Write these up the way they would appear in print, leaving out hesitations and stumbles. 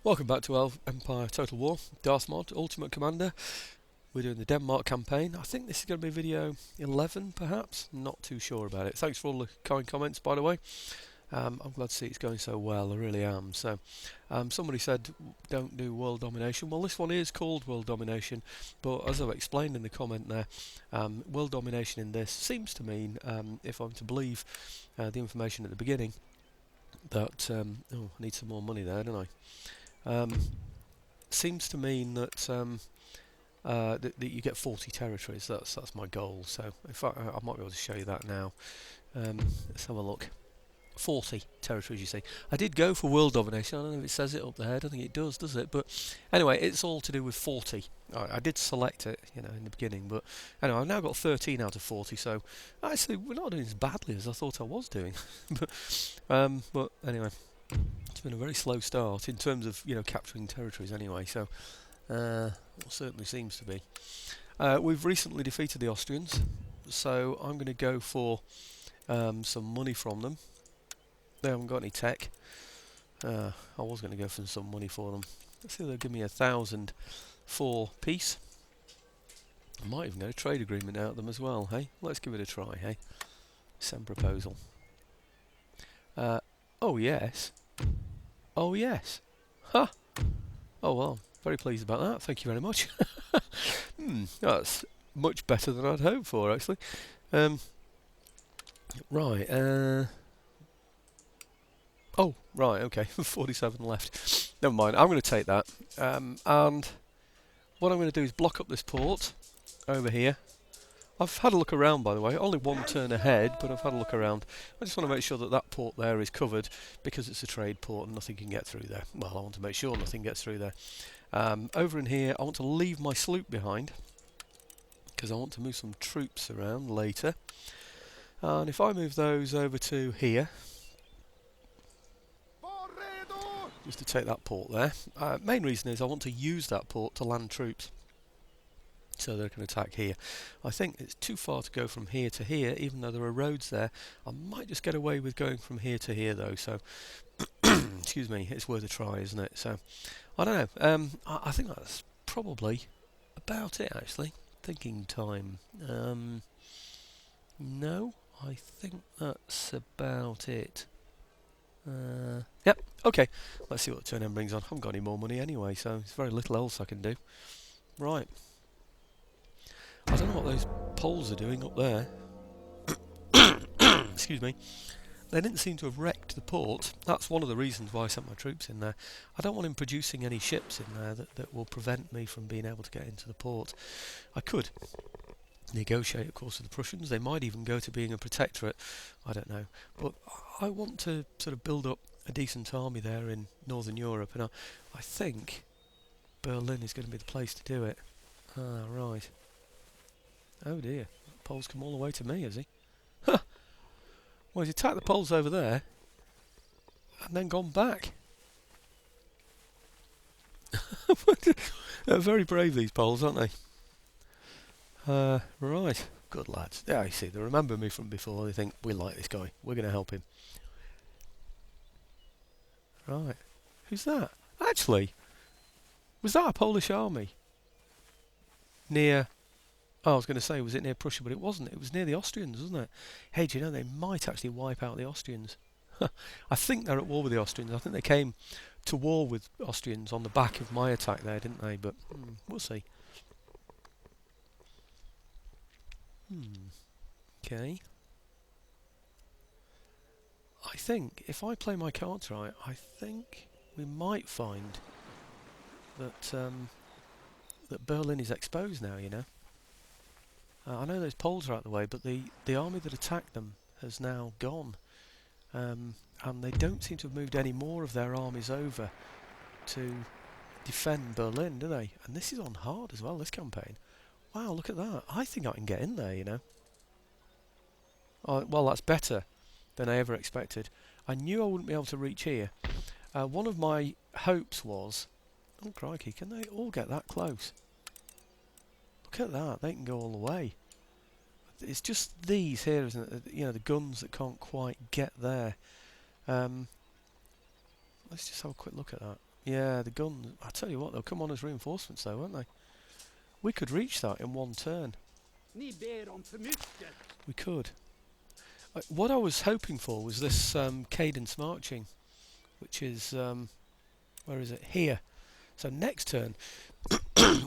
Welcome back to Empire Total War, Darthmod Ultimate Commander. We're doing the Denmark campaign. I think this is going to be video 11 perhaps, not too sure about it. Thanks for all the kind comments, by the way. I'm glad to see it's going so well, I really am. So, somebody said don't do world domination. Well, this one is called world domination, but as I've explained in the comment there, world domination in this seems to mean, if I'm to believe the information at the beginning, that oh, I need some more money there, don't I? Seems to mean that that you get 40 territories. That's my goal. So in fact, I might be able to show you that now. Let's have a look. 40 territories, you see. I did go for world domination. I don't know if it says it up there. I don't think it does it? But anyway, it's all to do with 40. I did select it, in the beginning, but anyway, I've now got 13 out of 40. So actually, we're not doing as badly as I thought I was doing. but anyway, it's been a very slow start in terms of capturing territories. Anyway, so well, certainly seems to be. We've recently defeated the Austrians, so I'm going to go for some money from them. They haven't got any tech. I was going to go for some money for them. Let's see if they'll give me 1,000 for peace. I might even get a trade agreement out of them as well, hey? Let's give it a try, hey? Send proposal. Oh yes. Oh yes. Ha! Oh well, very pleased about that, thank you very much. That's much better than I'd hoped for, actually. Right, oh, right, okay, 47 left. Never mind, I'm going to take that. And what I'm going to do is block up this port over here. I've had a look around, by the way, only one turn ahead, but I've had a look around. I just want to make sure that that port there is covered, because it's a trade port and nothing can get through there. Well, I want to make sure nothing gets through there. Over in here, I want to leave my sloop behind, because I want to move some troops around later. And if I move those over to here, just to take that port there. Main reason is I want to use that port to land troops, so they can attack here. I think it's too far to go from here to here, even though there are roads there. I might just get away with going from here to here though, so excuse me, it's worth a try, isn't it? So I don't know, I think that's probably about it, actually. Thinking time. No, I think that's about it. Yep, okay, let's see what the turn end brings on. I haven't got any more money anyway, so there's very little else I can do. Right. I don't know what those Poles are doing up there. Excuse me. They didn't seem to have wrecked the port. That's one of the reasons why I sent my troops in there. I don't want him producing any ships in there that will prevent me from being able to get into the port. I could negotiate, of course, with the Prussians. They might even go to being a protectorate. I don't know. But I want to sort of build up a decent army there in Northern Europe, and I think Berlin is going to be the place to do it. Ah, right. Oh dear. Poles come all the way to me, has he? Huh! Well, he's attacked the Poles over there, and then gone back. They're very brave, these Poles, aren't they? Right. Good lads. Yeah, I see. They remember me from before. They think, we like this guy. We're going to help him. Right. Who's that? Actually, was that a Polish army? Near... Oh, I was going to say, was it near Prussia? But it wasn't. It was near the Austrians, wasn't it? Hey, do you know, they might actually wipe out the Austrians. I think they're at war with the Austrians. I think they came to war with Austrians on the back of my attack there, didn't they? But we'll see. Okay. I think if I play my cards right, I think we might find that that Berlin is exposed now. I know those Poles are out of the way, but the army that attacked them has now gone, and they don't seem to have moved any more of their armies over to defend Berlin, do they? And this is on hard as well, this campaign. Wow, look at that. I think I can get in there, well, that's better than I ever expected. I knew I wouldn't be able to reach here. One of my hopes was... Oh, crikey, can they all get that close? Look at that, they can go all the way. It's just these here, isn't it? The guns that can't quite get there. Let's just have a quick look at that. Yeah, the gun. I tell you what, they'll come on as reinforcements though, won't they? We could reach that in one turn. We could. What I was hoping for was this cadence marching, which is where is it? Here. So next turn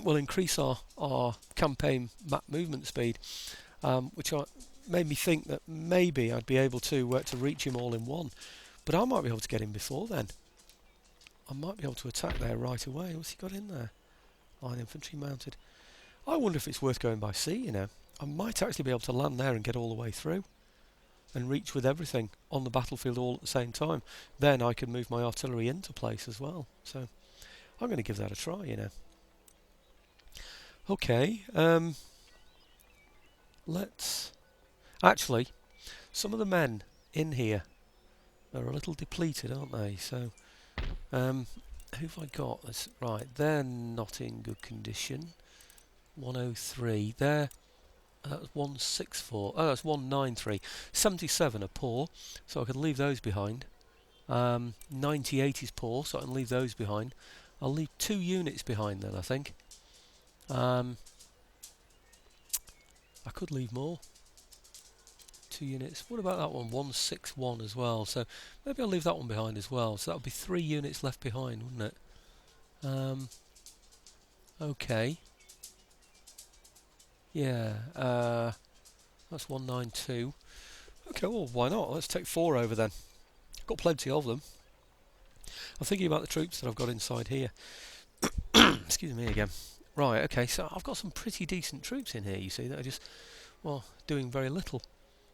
we'll increase our campaign map movement speed, which made me think that maybe I'd be able to reach him all in one. But I might be able to get him before then. I might be able to attack there right away. What's he got in there? Line infantry mounted. I wonder if it's worth going by sea, you know. I might actually be able to land there and get all the way through and reach with everything on the battlefield all at the same time. Then I can move my artillery into place as well. So I'm going to give that a try, you know. Okay, let's... Actually, some of the men in here are a little depleted, aren't they? So, who've I got? Right, they're not in good condition. 103, they're... That's 164. Oh, that's 193. 77 are poor, so I can leave those behind. 98 is poor, so I can leave those behind. I'll leave 2 units behind then, I think. I could leave more. 2 units. What about that one? 161 as well. So maybe I'll leave that one behind as well. So that would be 3 units left behind, wouldn't it? Okay. Yeah. That's 192. Okay, well, why not? Let's take 4 over then. Got plenty of them. I'm thinking about the troops that I've got inside here. Excuse me again. Right, okay, so I've got some pretty decent troops in here, you see, that are just, well, doing very little.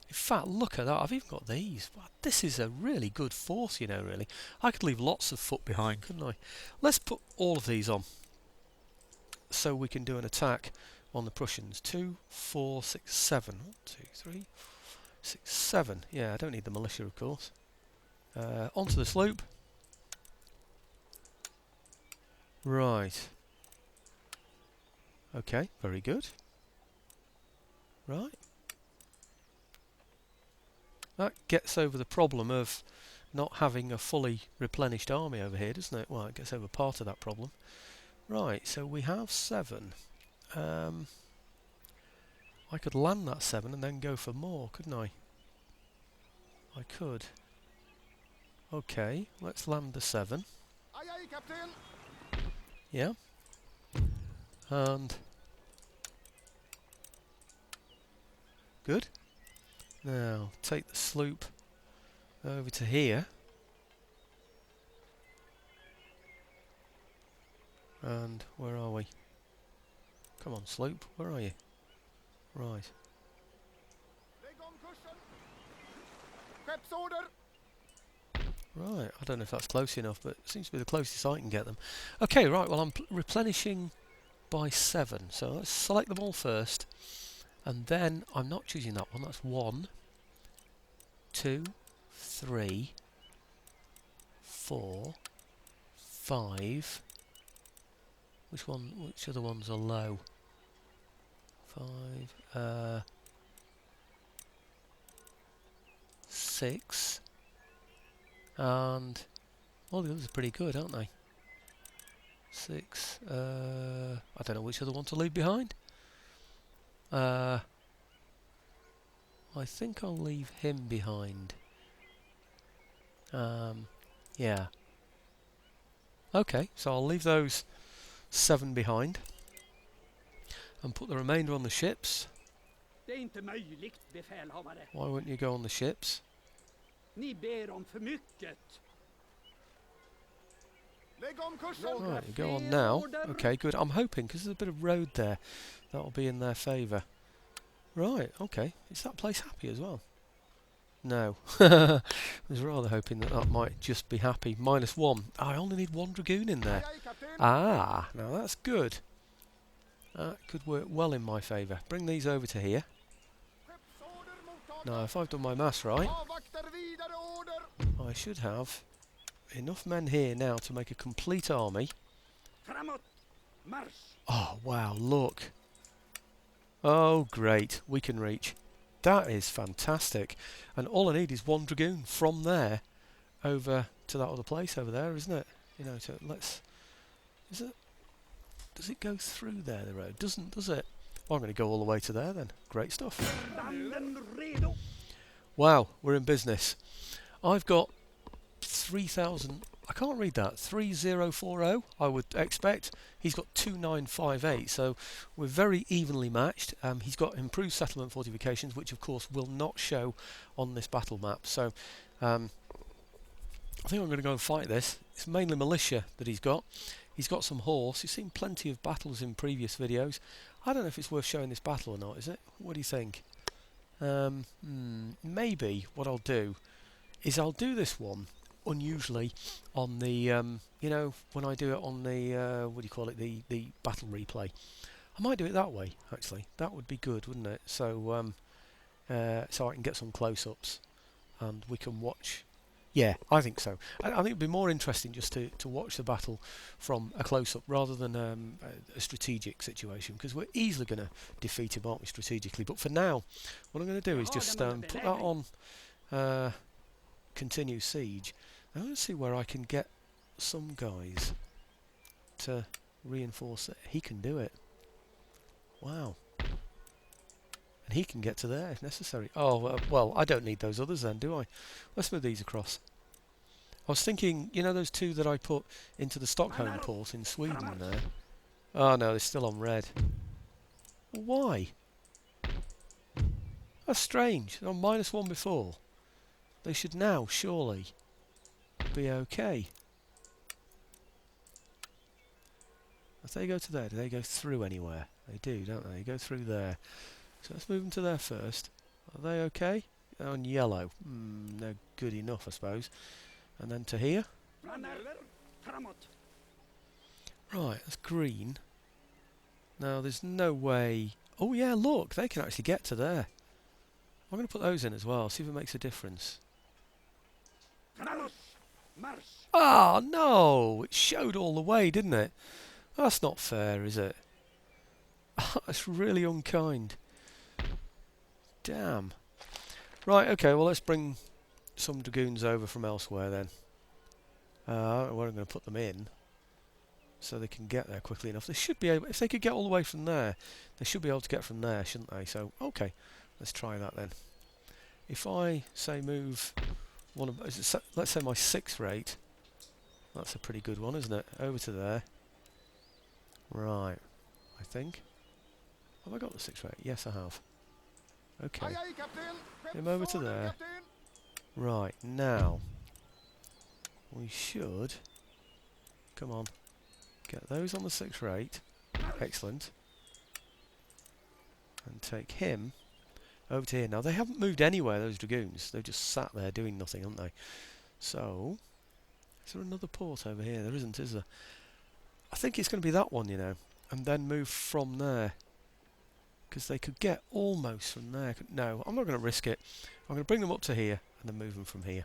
In fact, look at that, I've even got these. This is a really good force, you know, really. I could leave lots of foot behind, couldn't I? Let's put all of these on, so we can do an attack on the Prussians. 2, 4, 6, 7. 1, 2, 3, 6, 7. Yeah, I don't need the militia, of course. Onto the sloop. Right. Okay, very good. Right. That gets over the problem of not having a fully replenished army over here, doesn't it? Well, it gets over part of that problem. Right, so we have 7. I could land that 7 and then go for more, couldn't I? I could. Okay, let's land the 7. Aye, aye, Captain. Yeah. And... good. Now, take the sloop over to here. And where are we? Come on, sloop, where are you? Right. Right, I don't know if that's close enough, but it seems to be the closest I can get them. Okay, right, well I'm replenishing by 7, so let's select them all first. And then, I'm not choosing that one, that's 1, 2, 3, 4, 5. Which other ones are low? 5, 6, and all the others are pretty good, aren't they? 6, I don't know which other one to leave behind. I think I'll leave him behind. Yeah. Okay, so I'll leave those 7 behind and put the remainder on the ships. Why wouldn't you go on the ships? Right, you go on now. Okay, good. I'm hoping, because there's a bit of road there, that'll be in their favour. Right, okay. Is that place happy as well? No. I was rather hoping that that might just be happy. -1. I only need 1 dragoon in there. Ah, now that's good. That could work well in my favour. Bring these over to here. Now, if I've done my maths right, I should have enough men here now to make a complete army. Oh, wow, look. Oh, great. We can reach. That is fantastic. And all I need is 1 dragoon from there over to that other place over there, isn't it? You know, so let's... Does it go through there, the road? Doesn't, does it? Well, I'm going to go all the way to there then. Great stuff. Wow, we're in business. I've got 3,000... I can't read that. 3040, I would expect. He's got 2958, so we're very evenly matched. He's got improved settlement fortifications, which of course will not show on this battle map. So I think I'm going to go and fight this. It's mainly militia that he's got. He's got some horse. You've seen plenty of battles in previous videos. I don't know if it's worth showing this battle or not, is it? What do you think? Maybe what I'll do is I'll do this one unusually on the you know, when I do it on the what do you call it, the battle replay. I might do it that way actually. That would be good, wouldn't it? So so I can get some close-ups and we can watch. Yeah, I think so. I think it'd be more interesting just to watch the battle from a close-up rather than a strategic situation, because we're easily going to defeat him, aren't we, strategically? But for now, what I'm going to do is just put that on continue siege. I'm going to see where I can get some guys to reinforce it. He can do it. Wow. And he can get to there if necessary. Oh, well, I don't need those others then, do I? Let's move these across. I was thinking, you know those two that I put into the Stockholm port in Sweden there? Oh no, they're still on red. Why? That's strange. They're on -1 before. They should now, surely, be okay. If they go to there, do they go through anywhere? They do, don't they? They go through there. So let's move them to there first. Are they okay? They're on yellow. They're good enough, I suppose. And then to here. Right, that's green. Now, there's no way... Oh, yeah, look, they can actually get to there. I'm going to put those in as well, see if it makes a difference. Ah, no! It showed all the way, didn't it? That's not fair, is it? That's really unkind. Damn. Right, okay, well, let's bring some dragoons over from elsewhere then. Where I'm going to put them in so they can get there quickly enough. They should be able, if they could get all the way from there, they should be able to get from there, shouldn't they? So, okay, let's try that then. If I say move one of, let's say my 6th rate, that's a pretty good one, isn't it? Over to there. Right, I think. Have I got the 6th rate? Yes, I have. Okay. Him over to there. Right, now we should, come on, get those on the 6th rate. Excellent. And take him over to here. Now, they haven't moved anywhere, those dragoons. They've just sat there doing nothing, haven't they? So, is there another port over here? There isn't, is there? I think it's going to be that one, you know, and then move from there. Because they could get almost from there. No, I'm not going to risk it. I'm going to bring them up to here and then move them from here.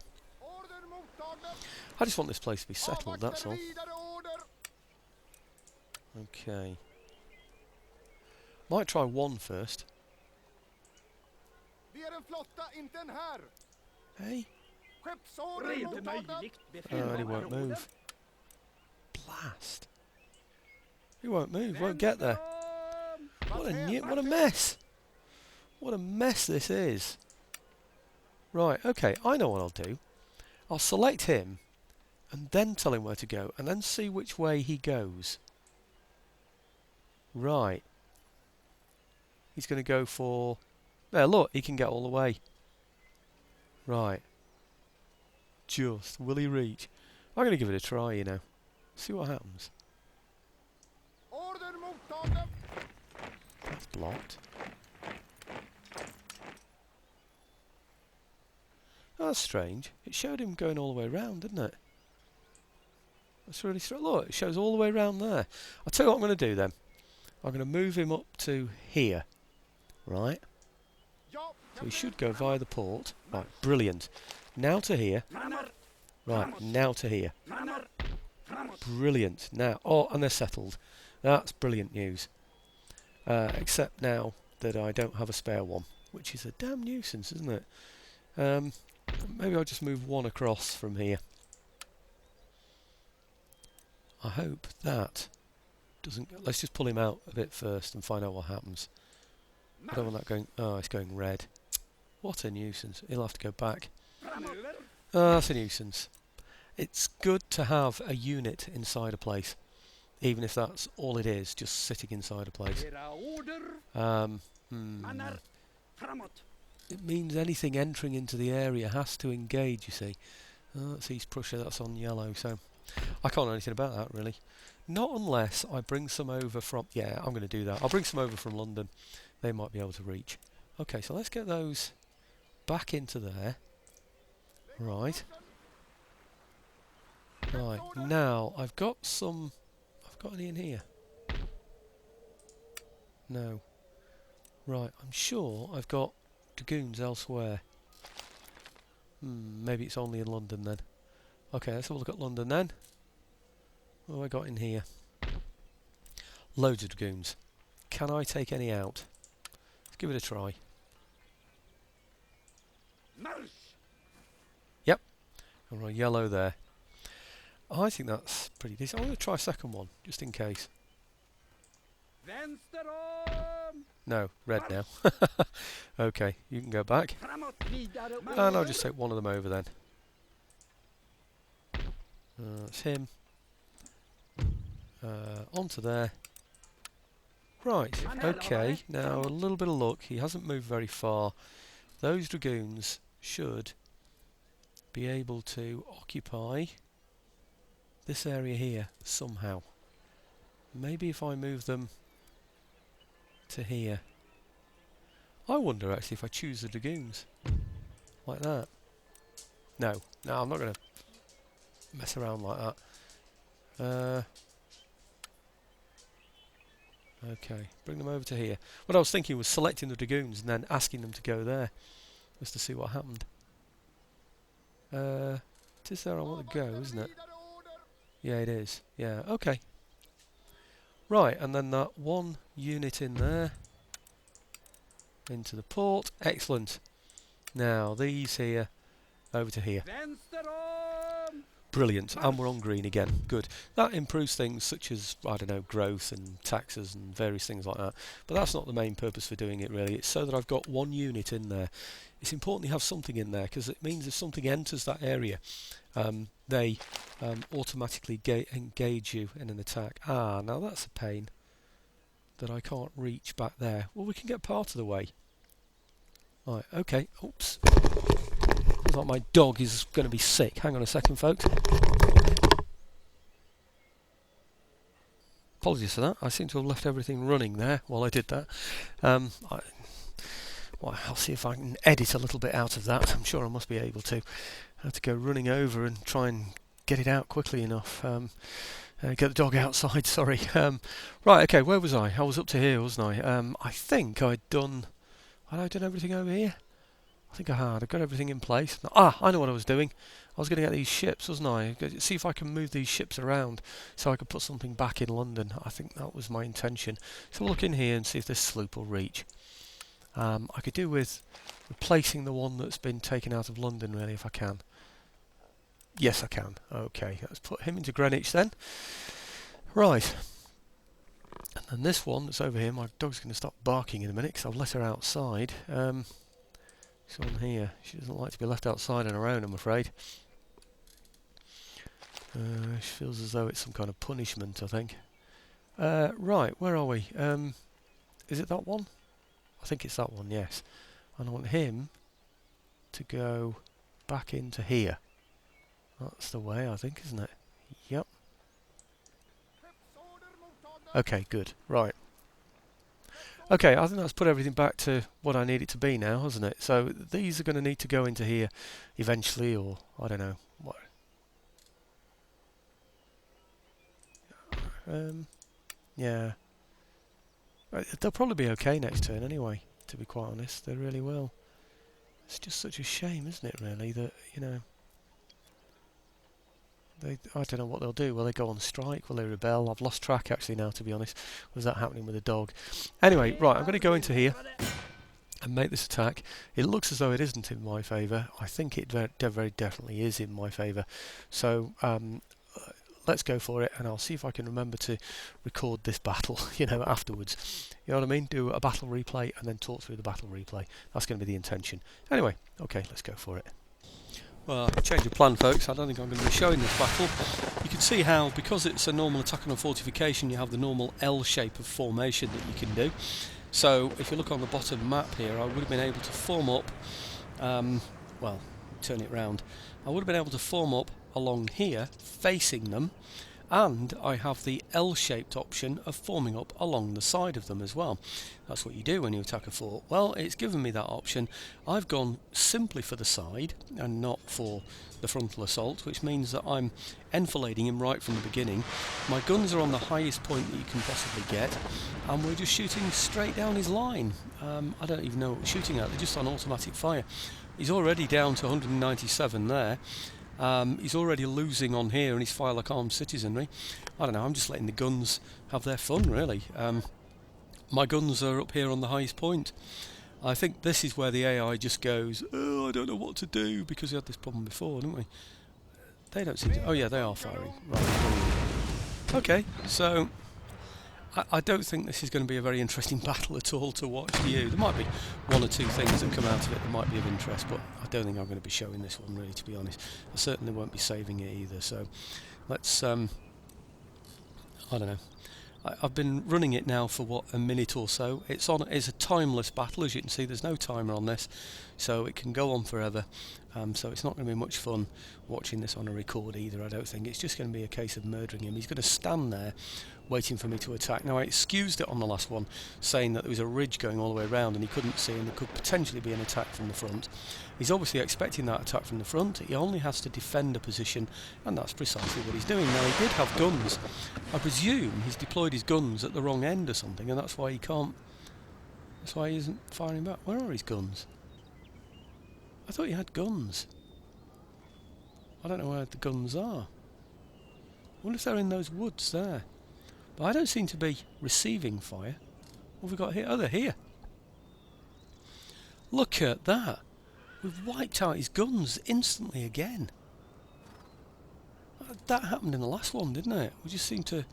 I just want this place to be settled, that's all. Okay. Might try one first. Hey? Oh, he won't move. Blast. He won't move, won't get there. What a mess! What a mess this is. Right, okay, I know what I'll do. I'll select him and then tell him where to go and then see which way he goes. Right. He's going to go for... There, look, he can get all the way. Right. Just, will he reach? I'm going to give it a try, you know. See what happens. That's blocked. That's strange. It showed him going all the way around, didn't it? That's really strange. Look, it shows all the way around there. I'll tell you what I'm going to do then. I'm going to move him up to here. Right? So he should go via the port. Right, brilliant. Now to here. Right, now to here. Brilliant. Now, oh, and they're settled. That's brilliant news. Except now that I don't have a spare one, which is a damn nuisance, isn't it? Maybe I'll just move one across from here. I hope that doesn't... Let's just pull him out a bit first and find out what happens. I don't want that going... Oh, it's going red. What a nuisance. He'll have to go back. Oh, that's a nuisance. It's good to have a unit inside a place, even if that's all it is, just sitting inside a place. It means anything entering into the area has to engage, you see. Oh, that's East Prussia, that's on yellow, so I can't know anything about that, really. Not unless I bring some over from... Yeah, I'm going to do that. I'll bring some over from London. They might be able to reach. Okay, so let's get those back into there. Right. Right, now I've got some... I've got any in here? No. Right, I'm sure I've got dragoons elsewhere. Maybe it's only in London then. Okay, let's have a look at London then. What have I got in here? Loads of dragoons. Can I take any out? Let's give it a try. Yep. Alright, yellow there. I think that's pretty decent. I'm going to try a second one, just in case. No, red now. Okay, you can go back. And I'll just take one of them over then. That's him. Onto there. Right, okay, now a little bit of luck. He hasn't moved very far. Those dragoons should be able to occupy this area here somehow. Maybe if I move them to here. I wonder actually if I choose the dragoons like that. No, I'm not going to mess around like that. Okay, bring them over to here. What I was thinking was selecting the dragoons and then asking them to go there, just to see what happened. It is there I want to go, isn't it? Yeah, it is. Yeah, okay. Right, and then that one unit in there. Into the port. Excellent. Now, these here, over to here. Brilliant, and we're on green again. Good. That improves things such as, I don't know, growth and taxes and various things like that. But that's not the main purpose for doing it, really. It's so that I've got one unit in there. It's important you have something in there, because it means if something enters that area, they automatically engage you in an attack. Ah, now that's a pain that I can't reach back there. Well, we can get part of the way. Right, okay. Oops. Looks like my dog is going to be sick. Hang on a second, folks. Apologies for that. I seem to have left everything running there while I did that. Well, I'll see if I can edit a little bit out of that. I'm sure I must be able to. I have to go running over and try and get it out quickly enough. Get the dog outside, sorry. Right, okay, where was I? I was up to here, wasn't I? I think I'd done... Had I done everything over here? I think I had. I got everything in place. Ah, I know what I was doing. I was going to get these ships, wasn't I? See if I can move these ships around so I could put something back in London. I think that was my intention. So we'll look in here and see if this sloop will reach. I could do with replacing the one that's been taken out of London, really, if I can. Yes, I can. Okay, let's put him into Greenwich then. Right. And then this one that's over here, my dog's going to stop barking in a minute because I've let her outside. This one here, she doesn't like to be left outside on her own, I'm afraid. She feels as though it's some kind of punishment, I think. Right, where are we? Is it that one? I think it's that one, yes. And I want him to go back into here. That's the way, I think, isn't it? Yep. Okay, good. Right. Okay, I think that's put everything back to what I need it to be now, hasn't it? So these are going to need to go into here eventually, or I don't know what. Yeah. They'll probably be okay next turn anyway, to be quite honest. They really will. It's just such a shame, isn't it, really, that, you know... I don't know what they'll do. Will they go on strike? Will they rebel? I've lost track actually now, to be honest. Was that happening with the dog? Anyway, right, I'm going to go into here and make this attack. It looks as though it isn't in my favour. I think it very definitely is in my favour. So let's go for it, and I'll see if I can remember to record this battle, you know, afterwards. You know what I mean? Do a battle replay and then talk through the battle replay. That's going to be the intention. Anyway, okay, let's go for it. Well, change of plan, folks. I don't think I'm going to be showing this battle. You can see how, because it's a normal attack on a fortification, you have the normal L shape of formation that you can do. So, if you look on the bottom map here, I would have been able to form up, well, turn it round. I would have been able to form up along here, facing them, and I have the L-shaped option of forming up along the side of them as well. That's what you do when you attack a fort. Well, it's given me that option. I've gone simply for the side and not for the frontal assault, which means that I'm enfilading him right from the beginning. My guns are on the highest point that you can possibly get, and we're just shooting straight down his line. I don't even know what we're shooting at, they're just on automatic fire. He's already down to 197 there. He's already losing on here in his fire like armed citizenry. I don't know, I'm just letting the guns have their fun, really. My guns are up here on the highest point. I think this is where the AI just goes, oh, I don't know what to do, because we had this problem before, didn't we? They don't seem to... Oh yeah, they are firing. Right. Okay, so I don't think this is going to be a very interesting battle at all to watch to you. There might be one or two things that come out of it that might be of interest, but I don't think I'm going to be showing this one, really, to be honest. I certainly won't be saving it either, so let's... I don't know. I've been running it now for, what, a minute or so. It's a timeless battle, as you can see. There's no timer on this, so it can go on forever. So it's not going to be much fun watching this on a record either, I don't think. It's just going to be a case of murdering him. He's going to stand there waiting for me to attack. Now, I excused it on the last one, saying that there was a ridge going all the way around and he couldn't see, and there could potentially be an attack from the front. He's obviously expecting that attack from the front. He only has to defend a position, and that's precisely what he's doing. Now, he did have guns. I presume he's deployed his guns at the wrong end or something, and that's why he can't... That's why he isn't firing back. Where are his guns? I thought he had guns. I don't know where the guns are. I wonder if they're in those woods there. But I don't seem to be receiving fire. What have we got here? Oh, they're here. Look at that. We've wiped out his guns instantly again. That happened in the last one, didn't it? We just seemed to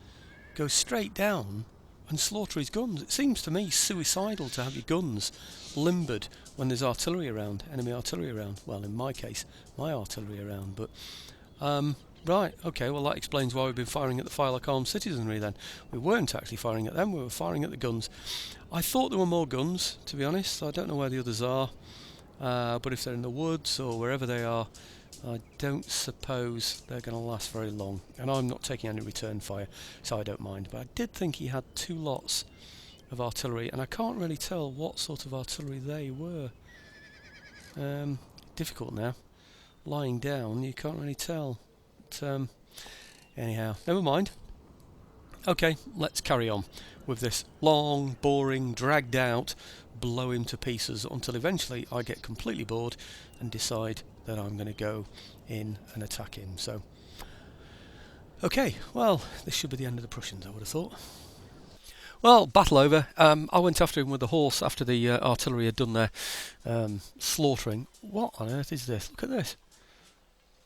go straight down and slaughter his guns. It seems to me suicidal to have your guns limbered when there's artillery around, enemy artillery around. Well, in my case, my artillery around. But right, okay, well that explains why we've been firing at the fire like armed citizenry then. We weren't actually firing at them, we were firing at the guns. I thought there were more guns, to be honest. I don't know where the others are, but if they're in the woods or wherever they are, I don't suppose they're going to last very long. And I'm not taking any return fire, so I don't mind. But I did think he had 2 lots of artillery, and I can't really tell what sort of artillery they were. Difficult now. Lying down, you can't really tell. But, anyhow, never mind. Okay, let's carry on with this long, boring, dragged out, blow him to pieces until eventually I get completely bored and decide that I'm going to go in and attack him. So, okay, well, this should be the end of the Prussians, I would have thought. Well, battle over. I went after him with the horse after the artillery had done their slaughtering. What on earth is this? Look at this.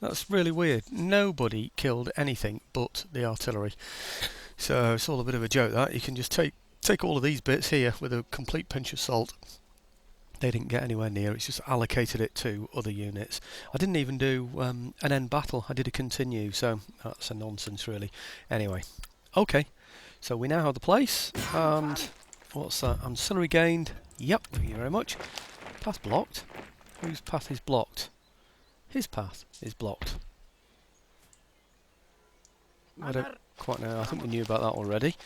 That's really weird. Nobody killed anything but the artillery. So it's all a bit of a joke, that. You can just take all of these bits here with a complete pinch of salt. They didn't get anywhere near, it's just allocated it to other units. I didn't even do an end battle, I did a continue, so that's a nonsense really. Anyway, okay, so we now have the place, and what's that? Ancillary gained, yep, thank you very much. Path blocked? Whose path is blocked? His path is blocked. I don't quite know, I think we knew about that already.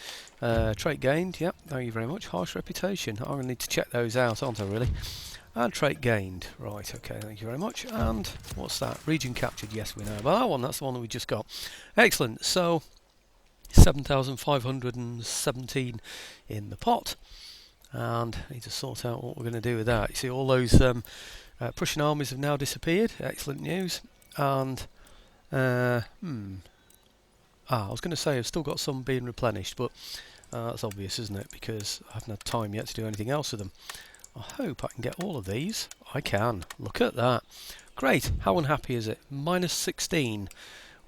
Trait gained, yep, thank you very much. Harsh reputation, I'm going to need to check those out, aren't I really? And trait gained, right, okay, thank you very much. And what's that? Region captured, yes we know about that one, that's the one that we just got. Excellent, so 7,517 in the pot. And I need to sort out what we're going to do with that. You see all those Prussian armies have now disappeared, excellent news. And, I was going to say I've still got some being replenished, but that's obvious, isn't it? Because I haven't had time yet to do anything else with them. I hope I can get all of these. I can. Look at that. Great. How unhappy is it? -16.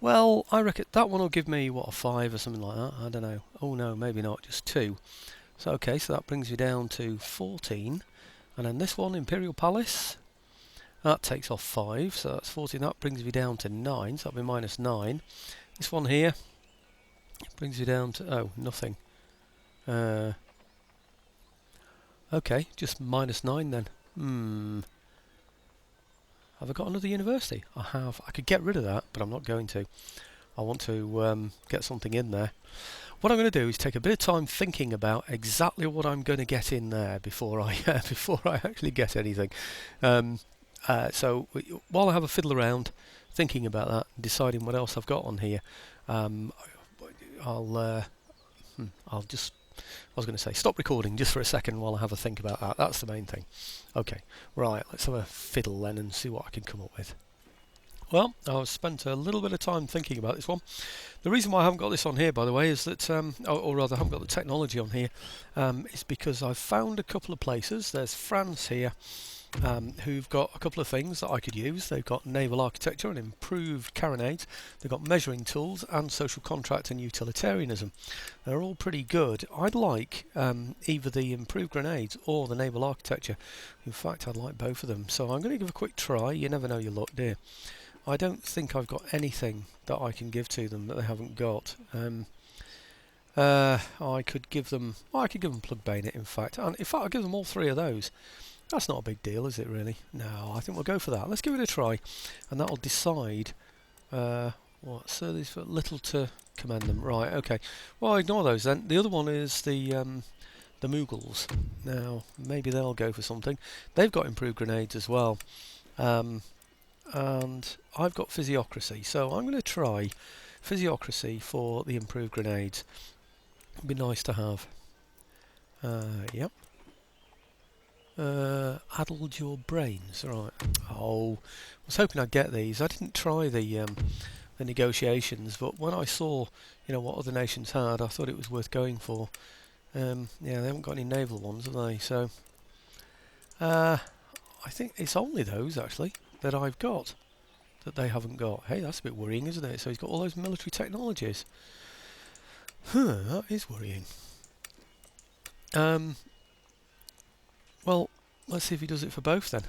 Well, I reckon that one will give me, what, a 5 or something like that? I don't know. Oh no, maybe not, just 2. So okay, so that brings me down to 14. And then this one, Imperial Palace, that takes off 5, so that's 14. That brings me down to 9, so that'll be minus 9. This one here brings me down to, oh, nothing. Okay, just minus 9 then. Have I got another university? I have. I could get rid of that, but I'm not going to. I want to get something in there. What I'm going to do is take a bit of time thinking about exactly what I'm going to get in there before I before I actually get anything. So while I have a fiddle around, thinking about that, and deciding what else I've got on here, I'll just. I was going to say stop recording just for a second while I have a think about that. That's the main thing. Okay, right. Let's have a fiddle then and see what I can come up with. Well, I've spent a little bit of time thinking about this one. The reason why I haven't got this on here, by the way, is that, or rather, I haven't got the technology on here, is because I've found a couple of places. There's France here, who've got a couple of things that I could use. They've got naval architecture and improved carronades. They've got measuring tools and social contract and utilitarianism. They're all pretty good. I'd like either the improved grenades or the naval architecture. In fact, I'd like both of them. So I'm going to give a quick try. You never know your luck, do you? I don't think I've got anything that I can give to them that they haven't got. I could give them plug bayonet. In fact, and in fact, I'll give them all 3 of those. That's not a big deal, is it? Really? No, I think we'll go for that. Let's give it a try, and that'll decide what. So there's little to command them. Right. Okay. Well, ignore those then. The other one is the Mughals. Now maybe they'll go for something. They've got improved grenades as well. And I've got physiocracy, so I'm going to try physiocracy for the improved grenades. It'd be nice to have. Yep. Addled your brains, right? Oh, I was hoping I'd get these. I didn't try the negotiations, but when I saw, what other nations had, I thought it was worth going for. Yeah, they haven't got any naval ones, have they? So, I think it's only those actually that I've got that they haven't got. Hey, that's a bit worrying, isn't it? So he's got all those military technologies. That is worrying. Well, let's see if he does it for both then.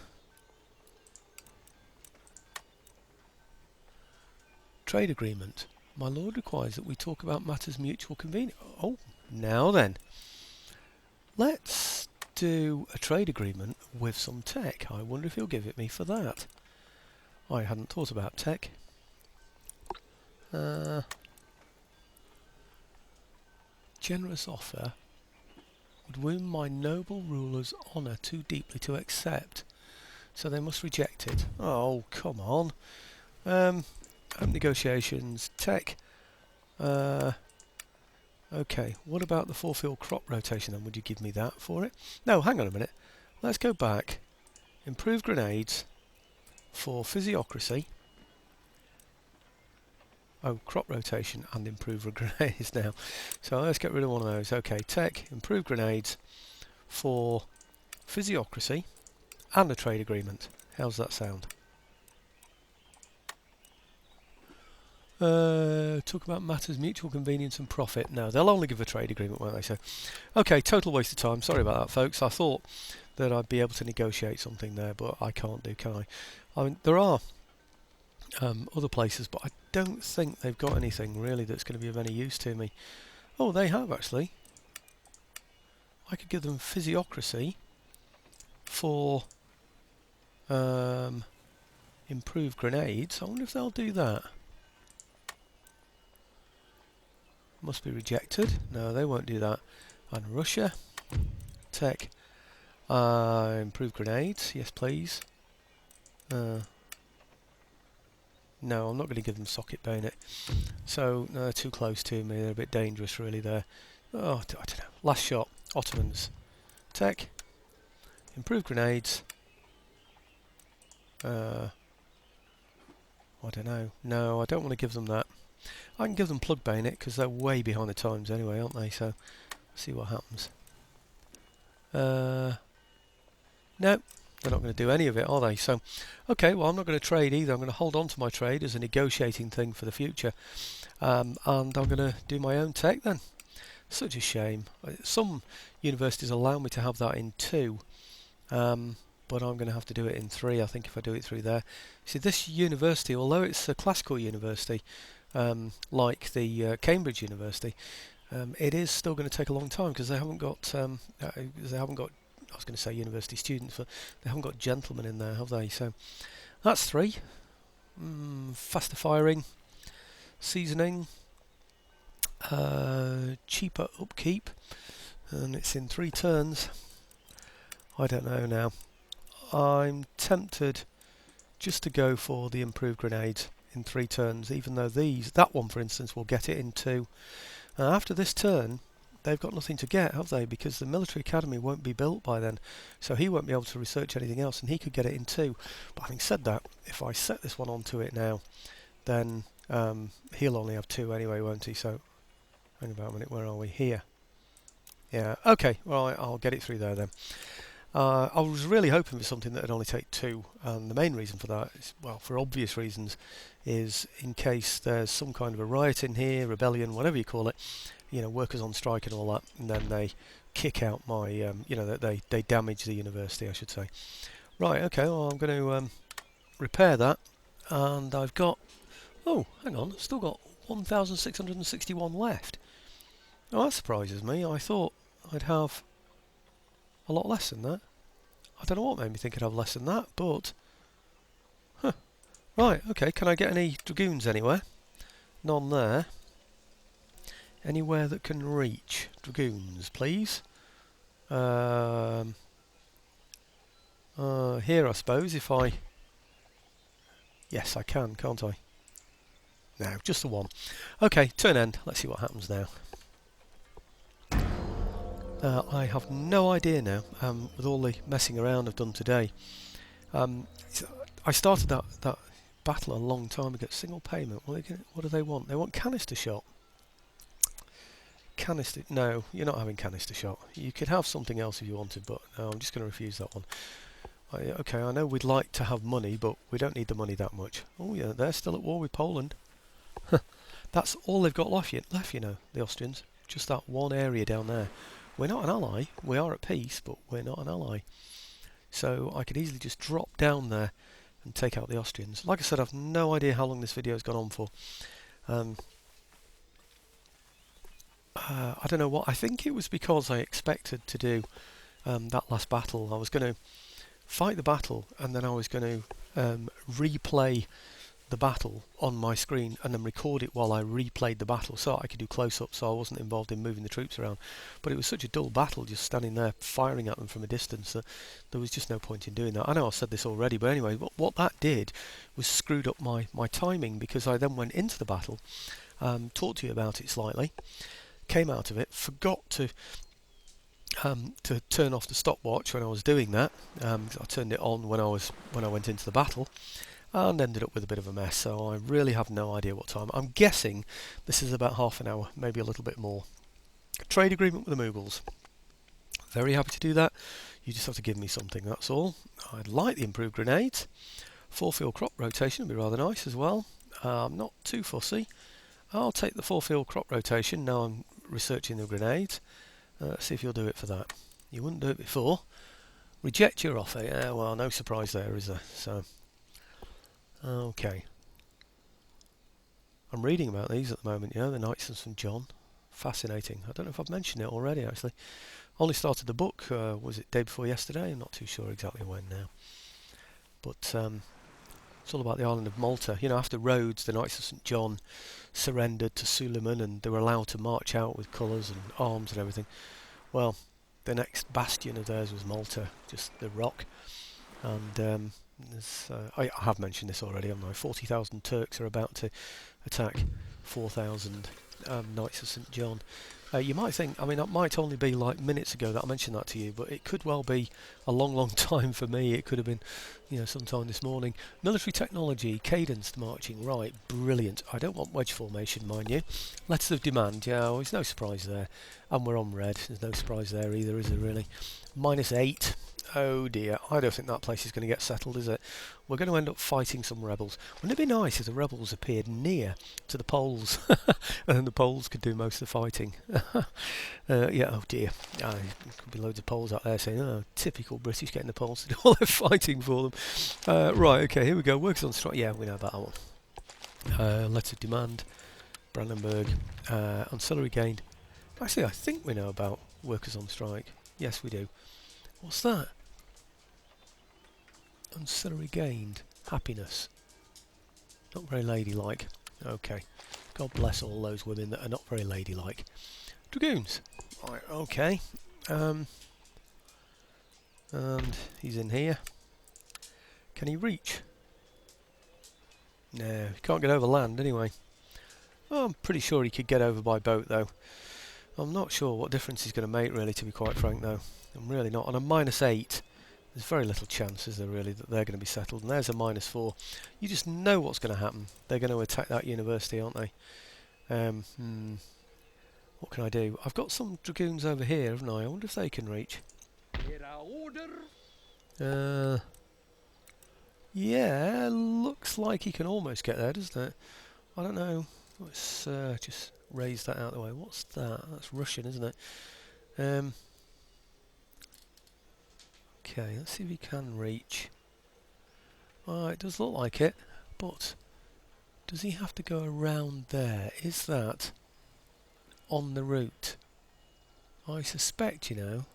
Trade agreement. My lord requires that we talk about matters mutual convenience. Oh, now then. Let's do a trade agreement with some tech. I wonder if he'll give it me for that. I hadn't thought about tech. Generous offer would wound my noble ruler's honour too deeply to accept, so they must reject it. Oh, come on. Open negotiations, tech. Okay, what about the 4-field crop rotation then? Would you give me that for it? No, hang on a minute. Let's go back. Improved grenades for physiocracy. Oh, crop rotation and improved grenades now. So let's get rid of one of those. Okay, tech, improved grenades for physiocracy and a trade agreement. How's that sound? Talk about matters mutual convenience and profit. No, they'll only give a trade agreement, won't they? So, okay, total waste of time. Sorry about that, folks. I thought that I'd be able to negotiate something there, but I can't do, can I? I mean, there are other places, but I don't think they've got anything really that's going to be of any use to me. Oh, they have actually. I could give them physiocracy for improved grenades. I wonder if they'll do that. Must be rejected. No, they won't do that. And Russia, tech, improved grenades. Yes, please. No, I'm not going to give them socket bayonet. So, no, they're too close to me. They're a bit dangerous, really, there. Oh, I don't know. Last shot. Ottomans. Tech. Improved grenades. I don't know. No, I don't want to give them that. I can give them plug bayonet because they're way behind the times anyway, aren't they? So, see what happens. No, they're not going to do any of it, are they? So, okay, well, I'm not going to trade either. I'm going to hold on to my trade as a negotiating thing for the future, and I'm going to do my own tech then. Such a shame. Some universities allow me to have that in 2, but I'm going to have to do it in 3, I think, if I do it through there. See, this university, although it's a classical university, like the Cambridge University, it is still going to take a long time because they haven't got, I was going to say university students, but they haven't got gentlemen in there, have they? So that's 3. Faster firing, seasoning, cheaper upkeep, and it's in 3 turns. I don't know now. I'm tempted just to go for the improved grenades in 3 turns, even though that one for instance will get it in 2. After this turn they've got nothing to get, have they? Because the military academy won't be built by then, so he won't be able to research anything else, and he could get it in 2. But having said that, if I set this one onto it now, then he'll only have 2 anyway, won't he? So hang about a minute, where are we? Here. Yeah, okay, well, I'll get it through there then. I was really hoping for something that would only take 2, and the main reason for that is, well, for obvious reasons, is in case there's some kind of a riot in here, rebellion, whatever you call it, you know, workers on strike and all that, and then they kick out my, you know, that they damage the university, I should say. Right, okay, well, I'm going to repair that, and I've got, oh, hang on, I've still got 1,661 left. Oh, that surprises me. I thought I'd have a lot less than that. I don't know what made me think I'd have less than that, but... Huh. Right, okay, can I get any dragoons anywhere? None there. Anywhere that can reach dragoons, please. Here, I suppose, if I... Yes, I can, can't I? No, just the one. Okay, turn end. Let's see what happens now. I have no idea now, with all the messing around I've done today. I started that battle a long time ago. Single payment. What do they want? They want canister shot. Canister... No, you're not having canister shot. You could have something else if you wanted, but no, I'm just going to refuse that one. Okay, I know we'd like to have money, but we don't need the money that much. Oh yeah, they're still at war with Poland. That's all they've got left, you know, the Austrians. Just that one area down there. We're not an ally. We are at peace, but we're not an ally. So I could easily just drop down there and take out the Austrians. Like I said, I've no idea how long this video has gone on for. I don't know what. I think it was because I expected to do that last battle. I was going to fight the battle, and then I was going to replay the battle on my screen and then record it while I replayed the battle, so I could do close-ups, so I wasn't involved in moving the troops around. But it was such a dull battle, just standing there firing at them from a distance, that there was just no point in doing that. I know I've said this already, but anyway, what that did was screwed up my timing, because I then went into the battle, talked to you about it slightly, came out of it, forgot to turn off the stopwatch when I was doing that. I turned it on when I went into the battle, and ended up with a bit of a mess, so I really have no idea what time. I'm guessing this is about half an hour, maybe a little bit more. Trade agreement with the Mughals. Very happy to do that. You just have to give me something, that's all. I'd like the improved grenades. 4-field crop rotation would be rather nice as well. I'm not too fussy. I'll take the 4-field crop rotation now I'm researching the grenades. Let's see if you'll do it for that. You wouldn't do it before. Reject your offer. Yeah, well, no surprise there, is there? So... Okay. I'm reading about these at the moment, you know, the Knights of St. John. Fascinating. I don't know if I've mentioned it already, actually. Only started the book, was it day before yesterday? I'm not too sure exactly when now. But it's all about the island of Malta. You know, after Rhodes, the Knights of St. John surrendered to Suleiman, and they were allowed to march out with colours and arms and everything. Well, the next bastion of theirs was Malta, just the rock. And I have mentioned this already, haven't I? 40,000 Turks are about to attack 4,000 Knights of St. John. You might think, I mean, it might only be like minutes ago that I mentioned that to you, but it could well be a long, long time for me. It could have been you know, sometime this morning. Military technology, cadenced marching, right, brilliant. I don't want wedge formation, mind you. Letters of demand, yeah, well, there's no surprise there. And we're on red, there's no surprise there either, is there really? -8. Oh dear, I don't think that place is going to get settled, is it? We're going to end up fighting some rebels. Wouldn't it be nice if the rebels appeared near to the Poles and then the Poles could do most of the fighting? Yeah, oh dear. There could be loads of Poles out there saying, oh, typical British getting the Poles to do all their fighting for them. Right, okay, here we go. Workers on strike. Yeah, we know about that one. Letter of demand, Brandenburg, ancillary gained. Actually, I think we know about workers on strike. Yes, we do. What's that? Ancillary gained. Happiness. Not very ladylike. Okay. God bless all those women that are not very ladylike. Dragoons. Right, okay. And he's in here. Can he reach? No, he can't get over land anyway. Oh, I'm pretty sure he could get over by boat though. I'm not sure what difference he's going to make really, to be quite frank though. I'm really not. On a -8, there's very little chance, is there really, that they're going to be settled. And there's a -4. You just know what's going to happen. They're going to attack that university, aren't they? What can I do? I've got some dragoons over here, haven't I? I wonder if they can reach. Yeah, looks like he can almost get there, doesn't it? I don't know. Let's just raise that out of the way. What's that? That's Russian, isn't it? Okay, let's see if he can reach. It does look like it, but does he have to go around there? Is that on the route? I suspect, you know.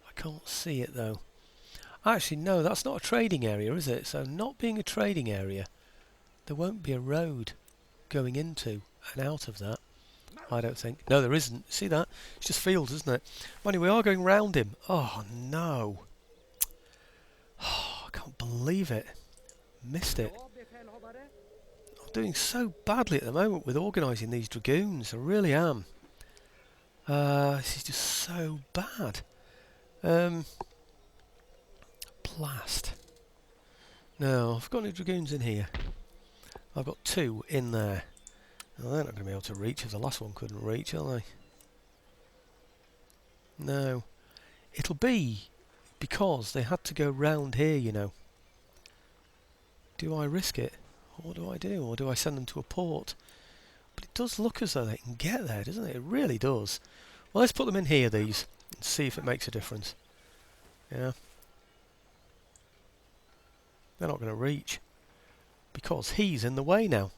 I can't see it though. Actually, no, that's not a trading area, is it? So, not being a trading area, there won't be a road going into and out of that. I don't think. No, there isn't. See that? It's just fields, isn't it? Mind you, we are going round him. Oh, no. Oh, I can't believe it. Missed it. I'm doing so badly at the moment with organising these dragoons. I really am. This is just so bad. Blast. No, I've got any dragoons in here. I've got 2 in there. Well, they're not going to be able to reach, if the last one couldn't reach, are they? No. It'll be because they had to go round here, you know. Do I risk it? Or what do I do? Or do I send them to a port? But it does look as though they can get there, doesn't it? It really does. Well, let's put them in here, these, and see if it makes a difference. Yeah. They're not going to reach. Because he's in the way now.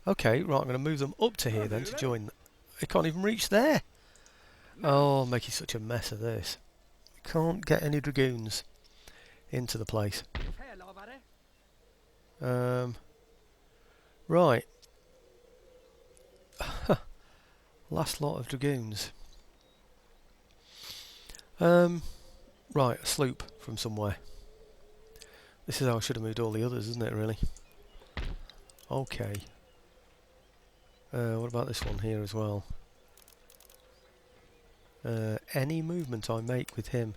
Okay, right, I'm going to move them up to here then to join. They can't even reach there. Oh, I'm making such a mess of this. Can't get any dragoons into the place. Right. Last lot of dragoons. Right, a sloop from somewhere. This is how I should have moved all the others, isn't it, really? Okay. What about this one here as well? Any movement I make with him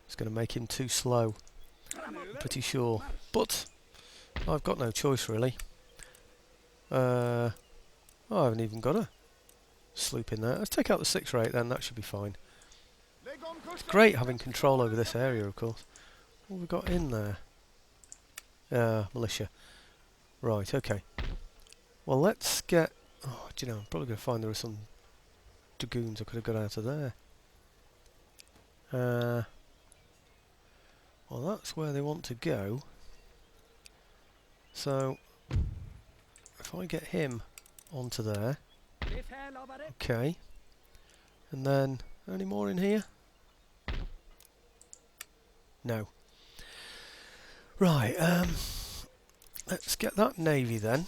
is going to make him too slow. I'm pretty sure. But I've got no choice, really. I haven't even got a sloop in there. Let's take out the 6 rate then, that should be fine. It's great having control over this area, of course. What have we got in there? Militia. Right, okay. Well, let's get... Oh, do you know, I'm probably going to find there are some dragoons I could have got out of there. Well, that's where they want to go. So, if I get him onto there... Okay. And then, any more in here? No. Right, let's get that navy then.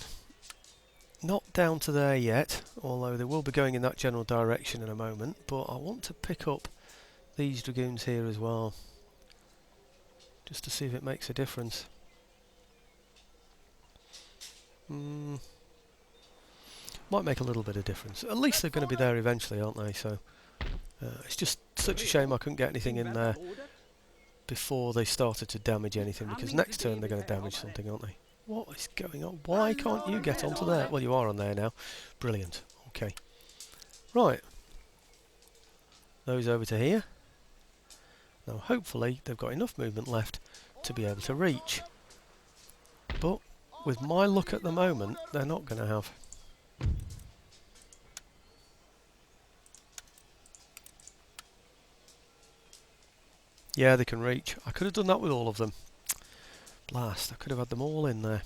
Not down to there yet, although they will be going in that general direction in a moment, but I want to pick up these dragoons here as well, just to see if it makes a difference. Might make a little bit of difference. At least they're going to be there eventually, aren't they? So it's just such a shame I couldn't get anything in there before they started to damage anything, because next turn they're going to damage something, aren't they? What is going on? Why can't you get onto there? Well, you are on there now. Brilliant. Okay. Right. Those over to here. Now, hopefully, they've got enough movement left to be able to reach. But, with my luck at the moment, they're not going to have. Yeah, they can reach. I could have done that with all of them. Blast, I could have had them all in there.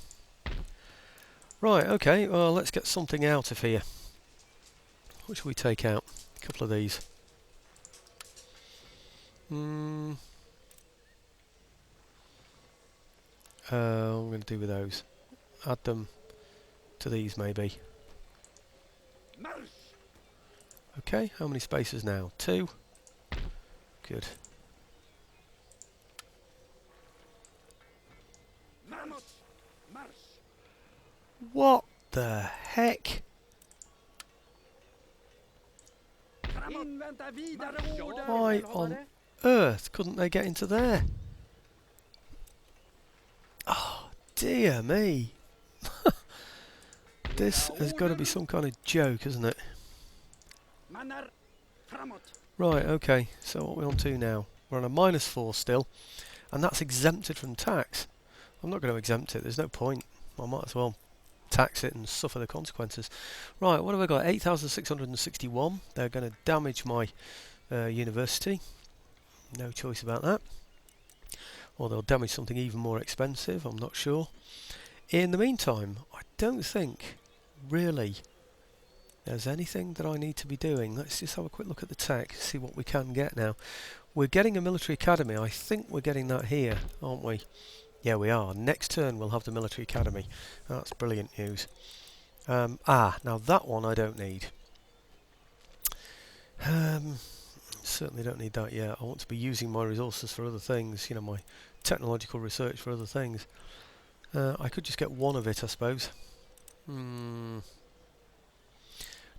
Right, okay, well, let's get something out of here. What should we take out? A couple of these. What I'm going to do with those. Add them to these, maybe. Okay, how many spaces now? 2. Good. What the heck? Why on earth couldn't they get into there? Oh, dear me. This has got to be some kind of joke, isn't it? Right, okay, so what are we on to now? We're on a -4 still, and that's exempted from tax. I'm not going to exempt it, there's no point. I might as well tax it and suffer the consequences. Right, what have I got? 8,661. They're going to damage my university. No choice about that. Or they'll damage something even more expensive, I'm not sure. In the meantime, I don't think, really, there's anything that I need to be doing. Let's just have a quick look at the tech, see what we can get now. We're getting a military academy. I think we're getting that here, aren't we? Yeah, we are. Next turn we'll have the military academy. That's brilliant news. Now that one I don't need. Certainly don't need that yet. I want to be using my resources for other things, you know, my technological research for other things. I could just get one of it, I suppose. Do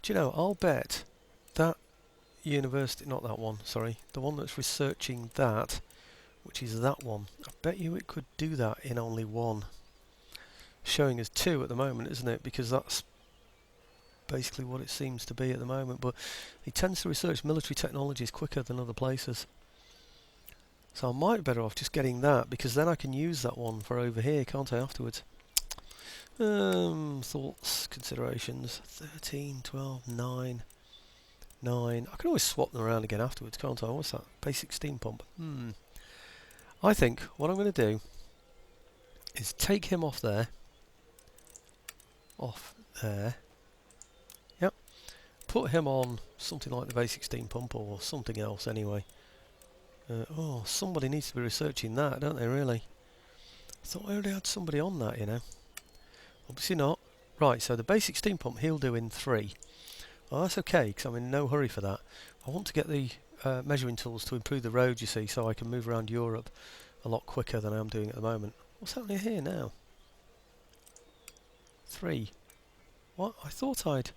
you know, I'll bet that university, not that one, sorry, the one that's researching that, which is that one, I bet you it could do that in only one. Showing us 2 at the moment, isn't it? Because that's basically what it seems to be at the moment, but he tends to research military technologies quicker than other places. So I might be better off just getting that, because then I can use that one for over here, can't I, afterwards? Thoughts, considerations, 13, 12, 9, 9. I can always swap them around again afterwards, can't I? What's that? Basic steam pump. I think what I'm going to do is take him off there. Yep. Put him on something like the basic steam pump or something else anyway. Oh, somebody needs to be researching that, don't they, really? I thought I already had somebody on that, you know. Obviously not. Right, so the basic steam pump he'll do in 3. Well, that's okay, because I'm in no hurry for that. I want to get the measuring tools to improve the road, you see, so I can move around Europe a lot quicker than I am doing at the moment. What's happening here now? 3. What? I thought I'd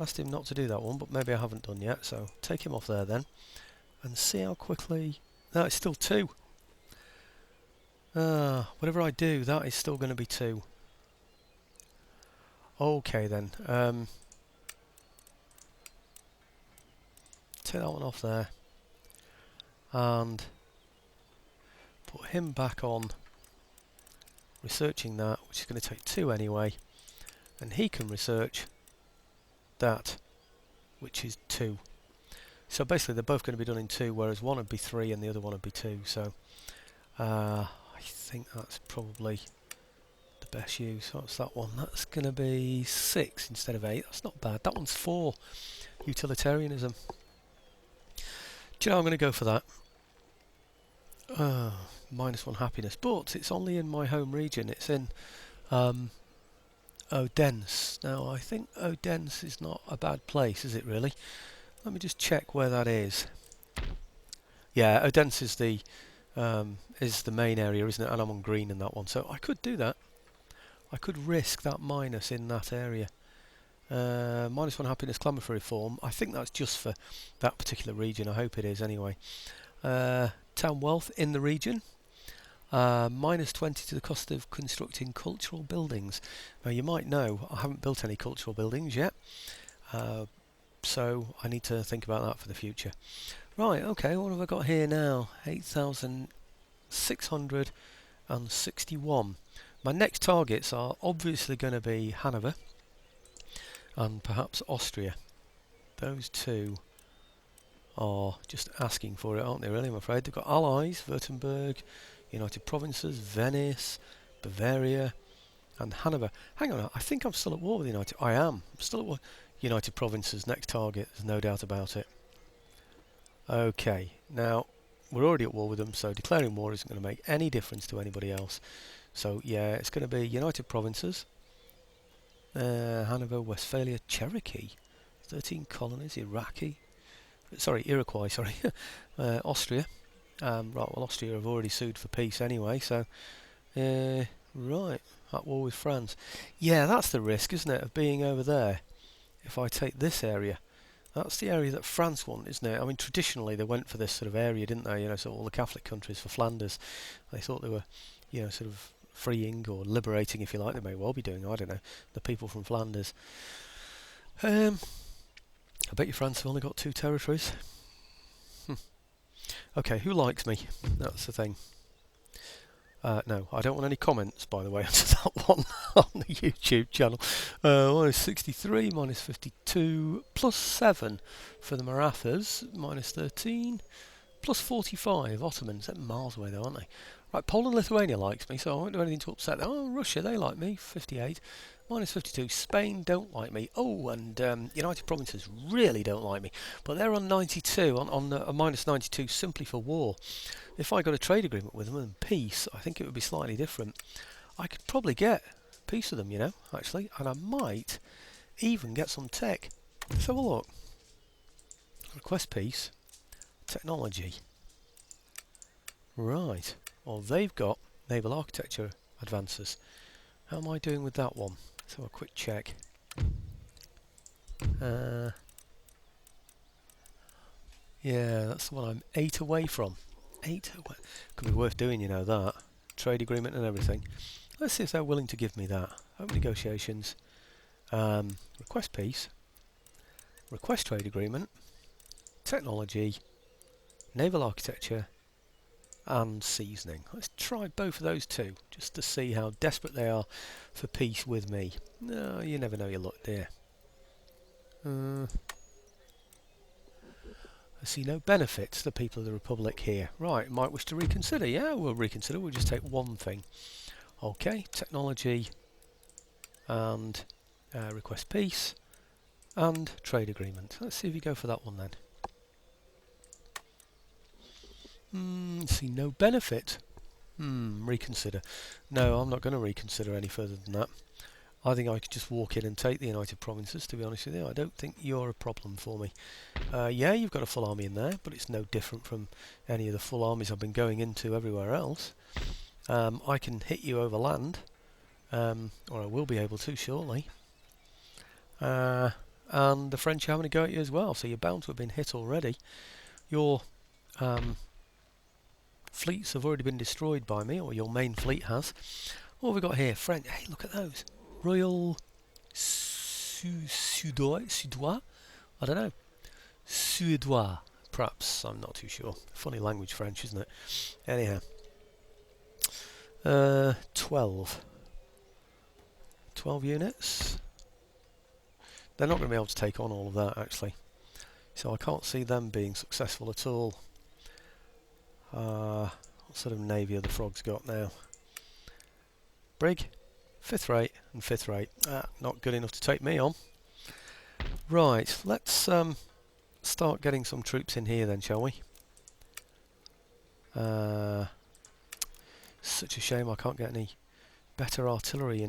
asked him not to do that one, but maybe I haven't done yet, so take him off there then. And see how quickly... No, it's still 2. Whatever I do, that is still going to be 2. Okay then. Take that one off there. And put him back on researching that, which is going to take 2 anyway. And he can research that, which is 2. So basically they're both going to be done in 2, whereas one would be 3 and the other one would be 2. So I think that's probably the best use. What's that one? That's going to be 6 instead of 8. That's not bad. That one's 4. Utilitarianism. Do you know, I'm going to go for that. -1 happiness, but it's only in my home region. It's in Odense. Now I think Odense is not a bad place, is it really? Let me just check where that is. Yeah, Odense is the main area, isn't it? And I'm on green in that one, so I could do that. I could risk that minus in that area. -1 happiness, clamour for reform. I think that's just for that particular region. I hope it is anyway. town wealth in the region. Minus 20 to the cost of constructing cultural buildings. Now you might know I haven't built any cultural buildings yet, so I need to think about that for the future. Right, okay, what have I got here now? 8,661. My next targets are obviously going to be Hanover and perhaps Austria. Those two are just asking for it, aren't they, really, I'm afraid. They've got allies, Württemberg, United Provinces, Venice, Bavaria, and Hanover. Hang on, I think I'm still at war with United... I am. I'm still at war. United Provinces, next target, there's no doubt about it. Okay, now, we're already at war with them, so declaring war isn't going to make any difference to anybody else. So, yeah, it's going to be United Provinces, Hanover, Westphalia, Cherokee, 13 colonies, Iroquois, sorry, Austria. Right, well, Austria have already sued for peace anyway, so, right, at war with France. Yeah, that's the risk, isn't it, of being over there. If I take this area, that's the area that France want, isn't it? I mean, traditionally they went for this sort of area, didn't they? So all the Catholic countries for Flanders, they thought they were, sort of freeing or liberating, if you like. They may well be doing, I don't know, the people from Flanders. I bet you France have only got 2 territories. Okay, who likes me? That's the thing. No, I don't want any comments, by the way, onto that one on the YouTube channel. Minus 63, minus 52, plus 7 for the Marathas, minus 13, plus 45 Ottomans. They're miles away though, aren't they? Right, Poland, Lithuania likes me, so I won't do anything to upset them. Oh, Russia, they like me, 58. Minus 52. Spain don't like me. Oh, and United Provinces really don't like me. But they're on 92, on a minus 92 simply for war. If I got a trade agreement with them and peace, I think it would be slightly different. I could probably get peace with them, actually. And I might even get some tech. Let's have a look. Request peace. Technology. Right. Well, they've got naval architecture advances. How am I doing with that one? So a quick check. Yeah, that's the one I'm 8 away from. 8 away. Could be worth doing, that. Trade agreement and everything. Let's see if they're willing to give me that. Open negotiations. Request peace. Request trade agreement. Technology. Naval architecture. And seasoning. Let's try both of those two, just to see how desperate they are for peace with me. No, you never know your luck, dear. I see no benefit to the people of the Republic here. Right, might wish to reconsider. Yeah, we'll reconsider. We'll just take one thing. Okay, technology and request peace and trade agreement. Let's see if you go for that one then. See no benefit. Reconsider. No, I'm not going to reconsider any further than that. I think I could just walk in and take the United Provinces, to be honest with you. I don't think you're a problem for me. Yeah, you've got a full army in there, but it's no different from any of the full armies I've been going into everywhere else. I can hit you over land, or I will be able to shortly. And the French are having a go at you as well, so you're bound to have been hit already. Your fleets have already been destroyed by me, or your main fleet has. What have we got here? French. Hey, look at those. Royal Suédois? I don't know. Suédois. Perhaps. I'm not too sure. Funny language, French, isn't it? Anyhow. 12. 12 units. They're not going to be able to take on all of that, actually. So I can't see them being successful at all. What sort of navy have the frogs got now? Brig, 5th rate and 5th rate. Not good enough to take me on. Right, let's start getting some troops in here then, shall we? Such a shame I can't get any better artillery,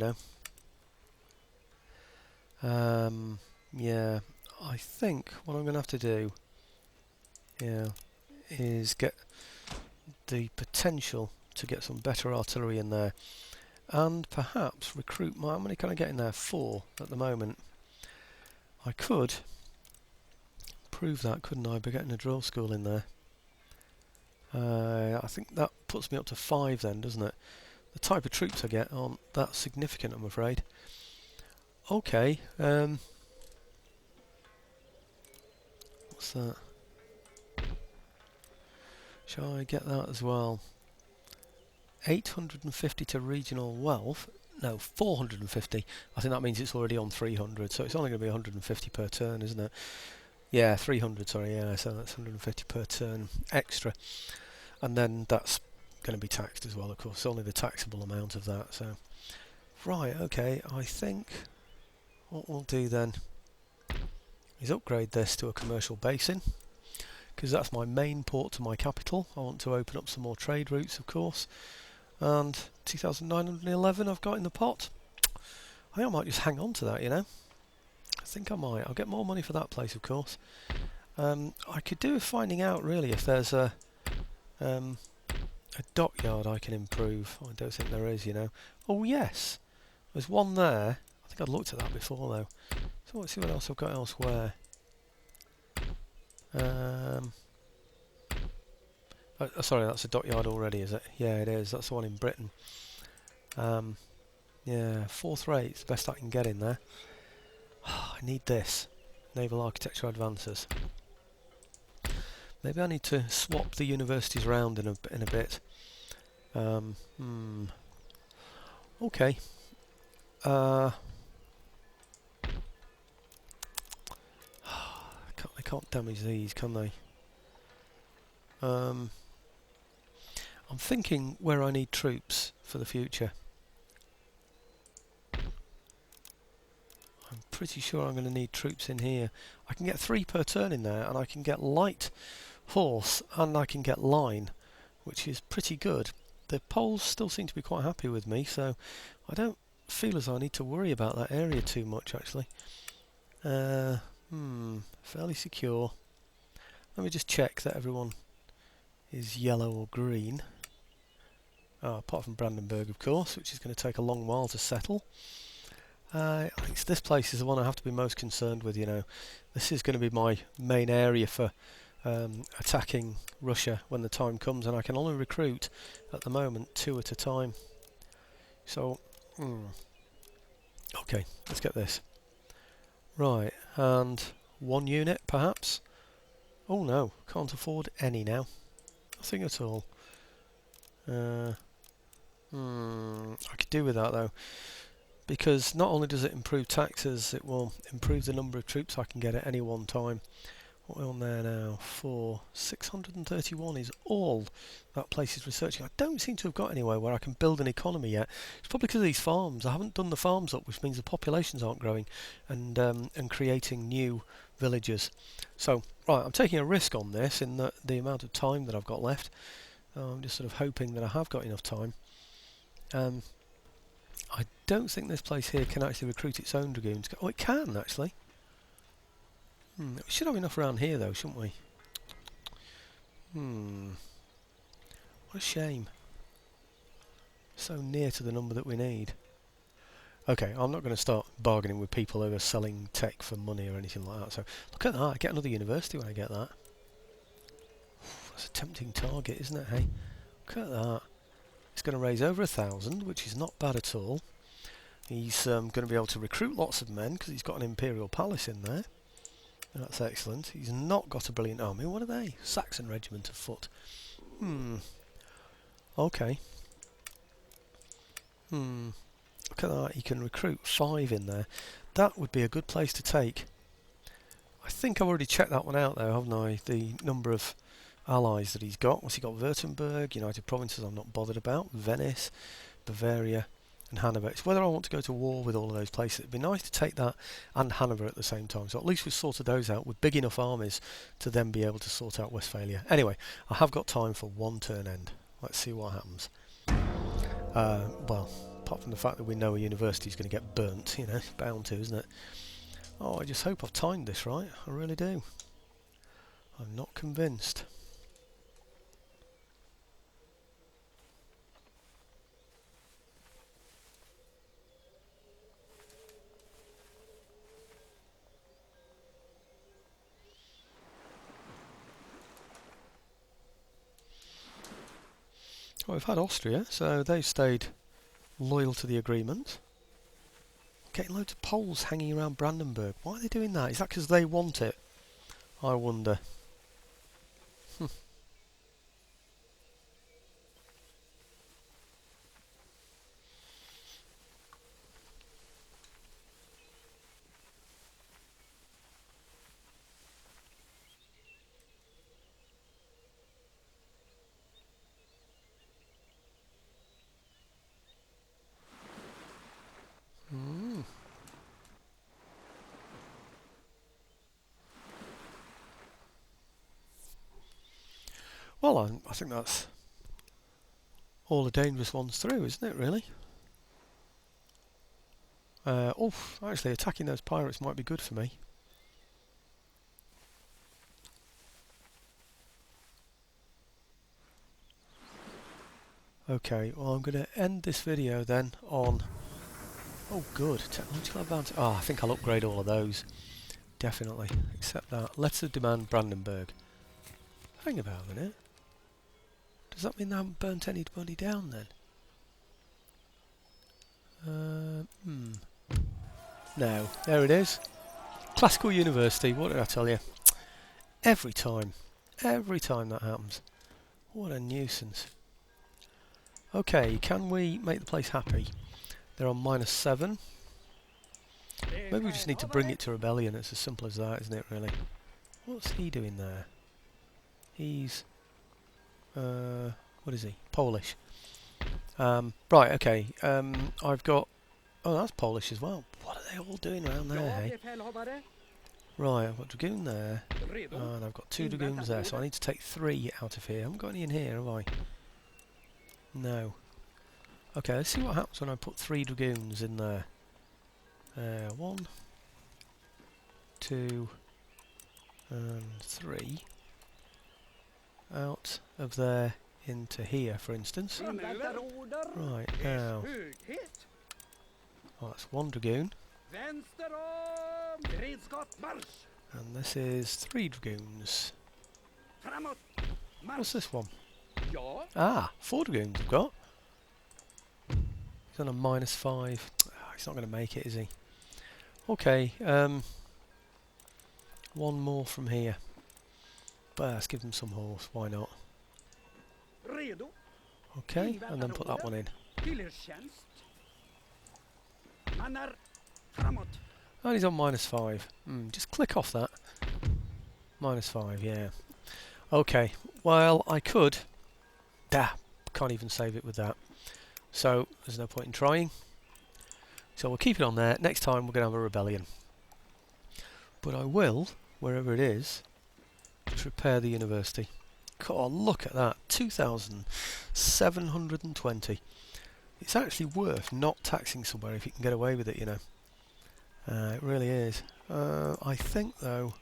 Yeah, I think what I'm going to have to do, is get the potential to get some better artillery in there, and perhaps recruit how many can I get in there? 4 at the moment. I could prove that, couldn't I, by getting a drill school in there. I think that puts me up to 5 then, doesn't it? The type of troops I get aren't that significant, I'm afraid. Okay, what's that? Shall I get that as well? 850 to regional wealth. No, 450. I think that means it's already on 300, so it's only going to be 150 per turn, isn't it? Yeah, 300, sorry, yeah, so that's 150 per turn extra. And then that's going to be taxed as well, of course. It's only the taxable amount of that, so... Right, okay, I think what we'll do then is upgrade this to a commercial basin, because that's my main port to my capital. I want to open up some more trade routes, of course. And 2,911 I've got in the pot. I think I might just hang on to that, you know. I think I might. I'll get more money for that place, of course. I could do with finding out, really, if there's a dockyard I can improve. I don't think there is, you know. Oh, yes. There's one there. I think I'd looked at that before, though. So let's see what else I've got elsewhere. Sorry, that's a dockyard already, is it? Yeah, it is. That's the one in Britain. Yeah, 4th rate's the best I can get in there. I need this. Naval Architecture Advances. Maybe I need to swap the universities around in a bit. Okay. They can't damage these, can they? I'm thinking where I need troops for the future. I'm pretty sure I'm going to need troops in here. I can get 3 per turn in there, and I can get light horse and I can get line, which is pretty good. The Poles still seem to be quite happy with me, so I don't feel as I need to worry about that area too much, actually. Fairly secure. Let me just check that everyone is yellow or green. Apart from Brandenburg, of course, which is going to take a long while to settle. I think this place is the one I have to be most concerned with, you know. This is going to be my main area for attacking Russia when the time comes, and I can only recruit, at the moment, 2 at a time. So, okay, let's get this. Right, and 1 unit, perhaps? Oh no, can't afford any now. Nothing at all. I could do with that, though, because not only does it improve taxes, it will improve the number of troops I can get at any one time. What are we on there now? 631 is all that place is researching. I don't seem to have got anywhere where I can build an economy yet. It's probably because of these farms. I haven't done the farms up, which means the populations aren't growing and creating new villages. So, right, I'm taking a risk on this in the amount of time that I've got left. I'm just sort of hoping that I have got enough time. I don't think this place here can actually recruit its own dragoons. Oh, it can, actually. We should have enough around here, though, shouldn't we? What a shame. So near to the number that we need. Okay, I'm not going to start bargaining with people over selling tech for money or anything like that. So, look at that. I get another university when I get that. That's a tempting target, isn't it, hey? Look at that. It's going to raise over 1,000, which is not bad at all. He's going to be able to recruit lots of men, because he's got an imperial palace in there. That's excellent. He's not got a brilliant army. What are they? Saxon regiment of foot. Okay. Look at that. He can recruit 5 in there. That would be a good place to take. I think I've already checked that one out, though, haven't I? The number of allies that he's got. What's he got? Württemberg, United Provinces I'm not bothered about. Venice, Bavaria, and Hanover. It's whether I want to go to war with all of those places. It'd be nice to take that and Hanover at the same time, so at least we've sorted those out with big enough armies to then be able to sort out Westphalia. Anyway, I have got time for 1 turn end. Let's see what happens. Well, apart from the fact that we know a university is going to get burnt, it's bound to, isn't it? Oh, I just hope I've timed this right. I really do. I'm not convinced. Well, we've had Austria, so they've stayed loyal to the agreement. Getting loads of Poles hanging around Brandenburg. Why are they doing that? Is that because they want it? I wonder. Hmm. Well, I think that's all the dangerous ones through, isn't it, really? Oh, actually, attacking those pirates might be good for me. Okay, well, I'm going to end this video then on... Oh, good. Technological advance. Oh, I think I'll upgrade all of those. Definitely. Except that. Letters of demand, Brandenburg. Hang about a minute. Does that mean they haven't burnt anybody down then? No. There it is. Classical University. What did I tell you? Every time. Every time that happens. What a nuisance. Okay, can we make the place happy? They're on -7. Maybe we just need to bring it to rebellion. It's as simple as that, isn't it, really? What's he doing there? He's... what is he? Polish. Right, okay. I've got... Oh, that's Polish as well. What are they all doing around there, hey? Right, I've got Dragoon there. And I've got 2 Dragoons there, so I need to take 3 out of here. I haven't got any in here, have I? No. Okay, let's see what happens when I put 3 Dragoons in there. 1, 2, and 3. Out of there into here, for instance. Right, now. Oh, that's 1 Dragoon. And this is 3 Dragoons. What's this one? Ah, 4 Dragoons I've got. He's on a -5. Oh, he's not going to make it, is he? Okay, 1 more from here. But let's give them some horse, why not? Okay, and then put that one in. And he's on -5. Just click off that. -5, yeah. Okay, well, I could... can't even save it with that. So, there's no point in trying. So we'll keep it on there. Next time we're going to have a rebellion. But I will, wherever it is, just repair the university. God, look at that. 2,720. It's actually worth not taxing somewhere if you can get away with it, you know. It really is. I think, though,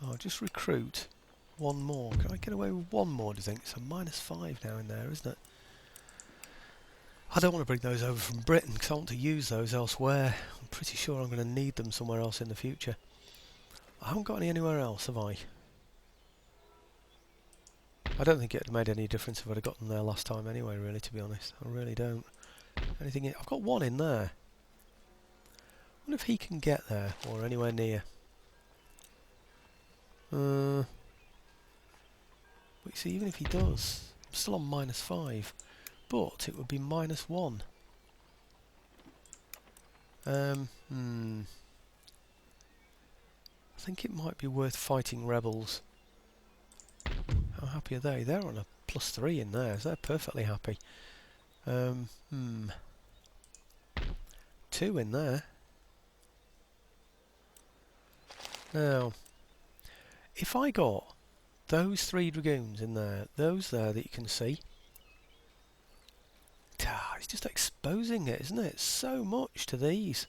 I'll just recruit 1 more. Can I get away with 1 more, do you think? It's a -5 now in there, isn't it? I don't want to bring those over from Britain because I want to use those elsewhere. I'm pretty sure I'm going to need them somewhere else in the future. I haven't got any anywhere else, have I? I don't think it would have made any difference if I'd have got them there last time anyway, really, to be honest. I really don't. Anything in... I've got 1 in there. I wonder if he can get there or anywhere near. But you see, even if he does, I'm still on -5. But it would be -1. I think it might be worth fighting rebels. How happy are they? They're on a +3 in there, so they're perfectly happy. 2 in there. Now, if I got those 3 Dragoons in there, those there that you can see, it's just exposing it, isn't it? So much to these.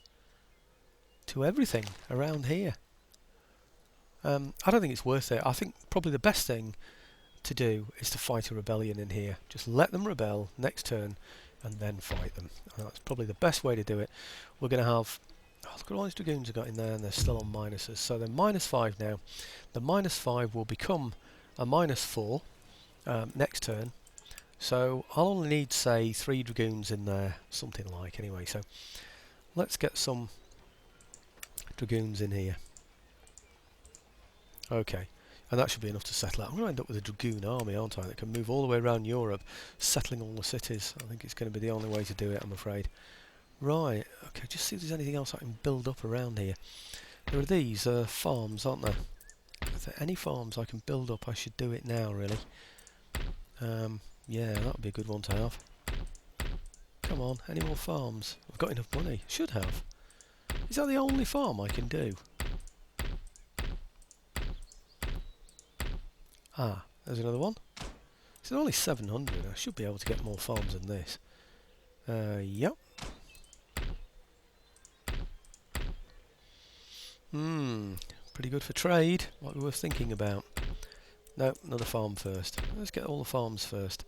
To everything around here. I don't think it's worth it. I think probably the best thing to do is to fight a rebellion in here. Just let them rebel next turn and then fight them. And that's probably the best way to do it. We're going to have... Oh, look at all these Dragoons I've got in there and they're still on minuses. So they're -5 now. The -5 will become a -4 next turn. So I'll only need, say, 3 dragoons in there, something like, anyway. So let's get some dragoons in here. Okay, and that should be enough to settle it. I'm going to end up with a dragoon army, aren't I, that can move all the way around Europe, settling all the cities. I think it's going to be the only way to do it, I'm afraid. Right, okay, just see if there's anything else I can build up around here. There are these farms, aren't there? If there are any farms I can build up, I should do it now, really. Yeah, that would be a good one to have. Come on, any more farms? I've got enough money. Should have. Is that the only farm I can do? Ah, there's another one. It's only 700. I should be able to get more farms than this. Yep. Pretty good for trade. What we were thinking about. No, another farm first. Let's get all the farms first.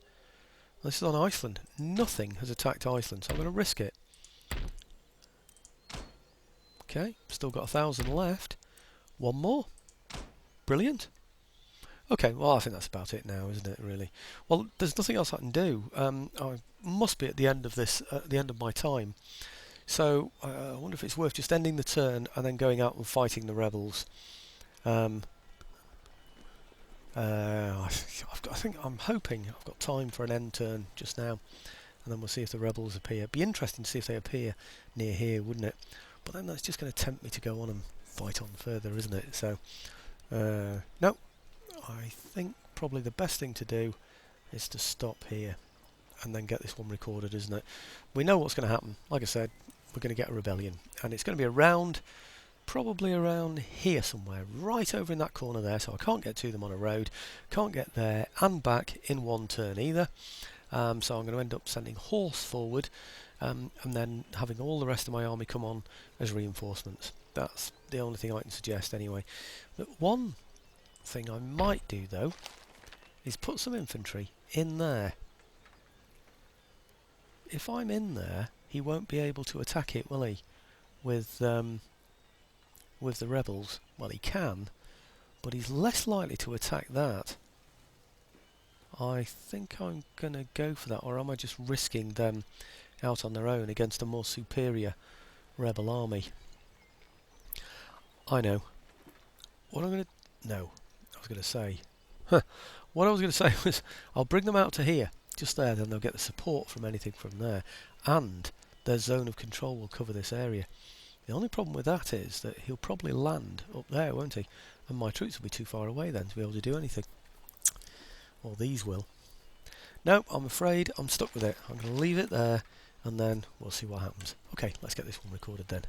This is on Iceland. Nothing has attacked Iceland, so I'm going to risk it. Okay, still got 1,000 left. One more. Brilliant. Okay, well I think that's about it now, isn't it, really? Well, there's nothing else I can do. I must be at the end of this, at the end of my time. So I wonder if it's worth just ending the turn and then going out and fighting the rebels. I think I'm hoping I've got time for an end turn just now, and then we'll see if the rebels appear. It'd be interesting to see if they appear near here, wouldn't it? But then that's just going to tempt me to go on and fight on further, isn't it? So no, I think probably the best thing to do is to stop here and then get this one recorded, isn't it? We know what's going to happen. Like I said, we're going to get a rebellion, and it's going to be around, probably around here somewhere, right over in that corner there, so I can't get to them on a road, can't get there and back in one turn either. So I'm going to end up sending horse forward, and then having all the rest of my army come on as reinforcements. That's the only thing I can suggest anyway. But one thing I might do though is put some infantry in there. If I'm in there, he won't be able to attack it, will he? With the rebels. Well, he can, but he's less likely to attack that. I think I'm going to go for that, or am I just risking them out on their own against a more superior rebel army? I know. What I'm going to... No, I was going to say... What I was going to say was, I'll bring them out to here, just there, then they'll get the support from anything from there, and their zone of control will cover this area. The only problem with that is that he'll probably land up there, won't he? And my troops will be too far away then to be able to do anything. Or these will. No, I'm afraid I'm stuck with it. I'm going to leave it there, and then we'll see what happens. Okay, let's get this one recorded then.